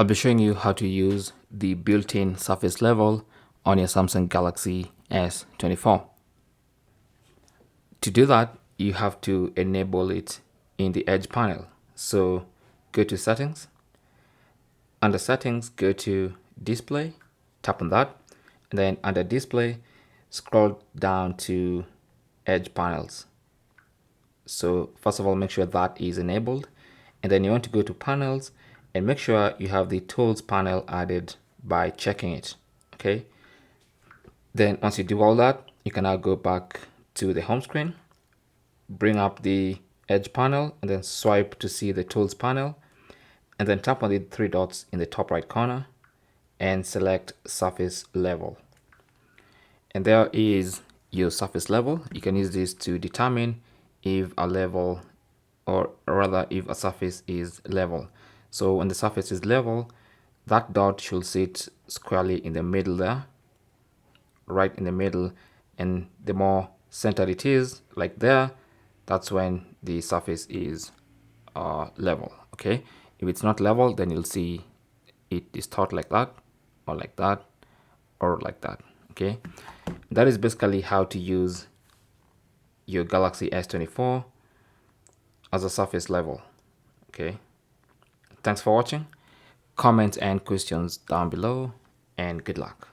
I'll be showing you how to use the built-in surface level on your Samsung Galaxy S24. To do that, you have to enable it in the Edge panel. So go to Settings. Under Settings, go to Display, tap on that, and then under Display, scroll down to Edge Panels. So first of all, make sure that is enabled, and then you want to go to Panels and make sure you have the Tools panel added by checking it. Okay. Then once you do all that, you can now go back to the home screen, bring up the Edge panel, and then swipe to see the Tools panel, and then tap on the three dots in the top right corner and select Surface Level. And there is your surface level. You can use this to determine if a level, or rather if a surface is level. So when the surface is level, that dot should sit squarely in the middle there, right in the middle, and the more centered it is, like there, that's when the surface is level. Okay, if it's not level, then you'll see it is taught like that, or like that, or like that. Okay, that is basically how to use your Galaxy S24 as a surface level. Okay, thanks for watching. Comments and questions down below, and good luck.